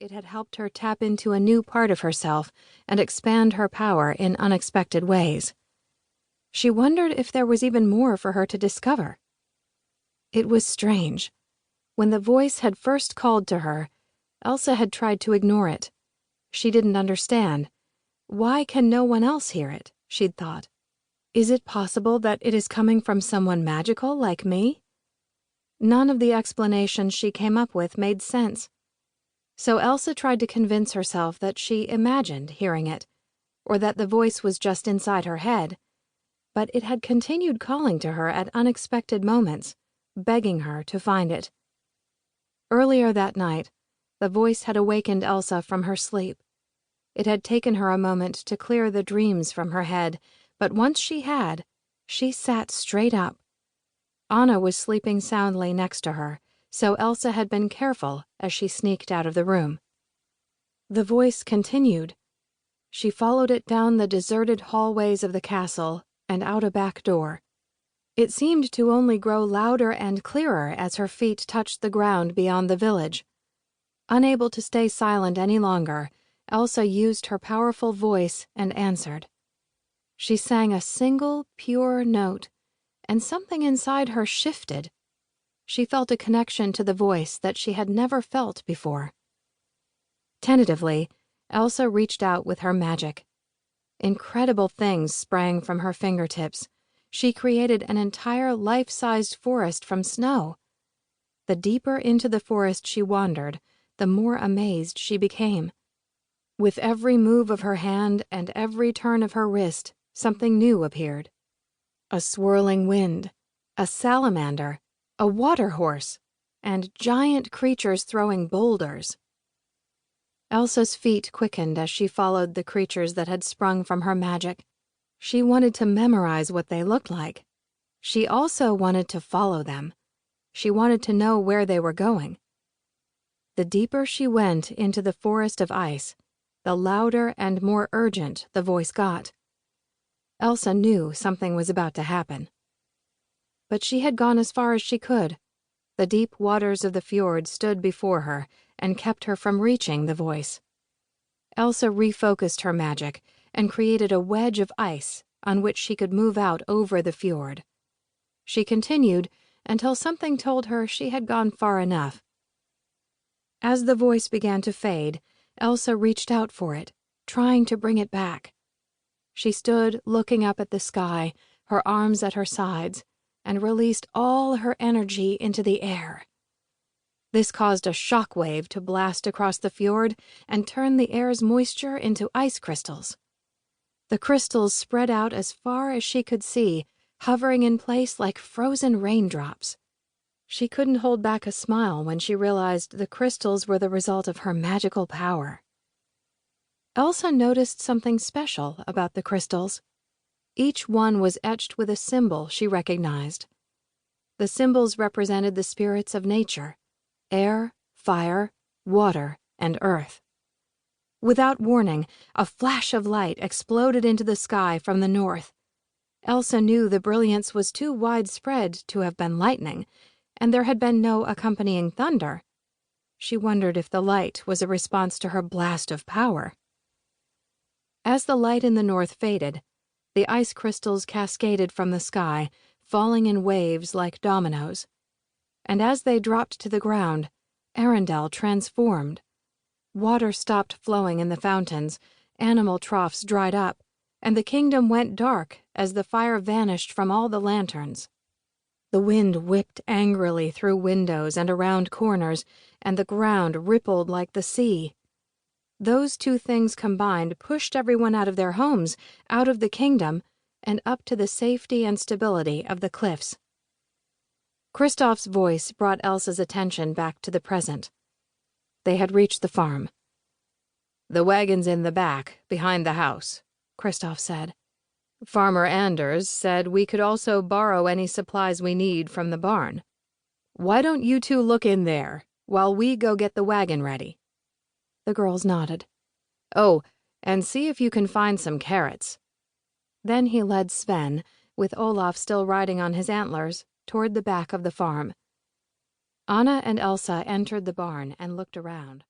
it had helped her tap into a new part of herself and expand her power in unexpected ways. She wondered if there was even more for her to discover. It was strange. When the voice had first called to her, Elsa had tried to ignore it. She didn't understand. Why can no one else hear it? She'd thought. Is it possible that it is coming from someone magical like me? None of the explanations she came up with made sense. So Elsa tried to convince herself that she imagined hearing it, or that the voice was just inside her head. But it had continued calling to her at unexpected moments, begging her to find it. Earlier that night, the voice had awakened Elsa from her sleep. It had taken her a moment to clear the dreams from her head, but once she had, she sat straight up. Anna was sleeping soundly next to her, so Elsa had been careful as she sneaked out of the room. The voice continued. She followed it down the deserted hallways of the castle and out a back door. It seemed to only grow louder and clearer as her feet touched the ground beyond the village. Unable to stay silent any longer, Elsa used her powerful voice and answered. She sang a single, pure note, and something inside her shifted. She felt a connection to the voice that she had never felt before. Tentatively, Elsa reached out with her magic. Incredible things sprang from her fingertips. She created an entire life-sized forest from snow. The deeper into the forest she wandered, the more amazed she became. With every move of her hand and every turn of her wrist, something new appeared. A swirling wind, a salamander, a water horse, and giant creatures throwing boulders. Elsa's feet quickened as she followed the creatures that had sprung from her magic. She wanted to memorize what they looked like. She also wanted to follow them. She wanted to know where they were going. The deeper she went into the forest of ice, the louder and more urgent the voice got. Elsa knew something was about to happen. But she had gone as far as she could. The deep waters of the fjord stood before her and kept her from reaching the voice. Elsa refocused her magic and created a wedge of ice on which she could move out over the fjord. She continued until something told her she had gone far enough. As the voice began to fade, Elsa reached out for it, trying to bring it back. She stood looking up at the sky, her arms at her sides, and released all her energy into the air. This caused a shock wave to blast across the fjord and turn the air's moisture into ice crystals. The crystals spread out as far as she could see, hovering in place like frozen raindrops. She couldn't hold back a smile when she realized the crystals were the result of her magical power. Elsa noticed something special about the crystals. Each one was etched with a symbol she recognized. The symbols represented the spirits of nature: air, fire, water, and earth. Without warning, a flash of light exploded into the sky from the north. Elsa knew the brilliance was too widespread to have been lightning, and there had been no accompanying thunder. She wondered if the light was a response to her blast of power. As the light in the north faded, the ice crystals cascaded from the sky, falling in waves like dominoes. And as they dropped to the ground, Arendelle transformed. Water stopped flowing in the fountains, animal troughs dried up, and the kingdom went dark as the fire vanished from all the lanterns. The wind whipped angrily through windows and around corners, and the ground rippled like the sea. Those two things combined pushed everyone out of their homes, out of the kingdom, and up to the safety and stability of the cliffs. Kristoff's voice brought Elsa's attention back to the present. They had reached the farm. "The wagon's in the back, behind the house," Kristoff said. "Farmer Anders said we could also borrow any supplies we need from the barn. Why don't you two look in there, while we go get the wagon ready?" The girls nodded. "Oh, and see if you can find some carrots." Then he led Sven, with Olaf still riding on his antlers, toward the back of the farm. Anna and Elsa entered the barn and looked around.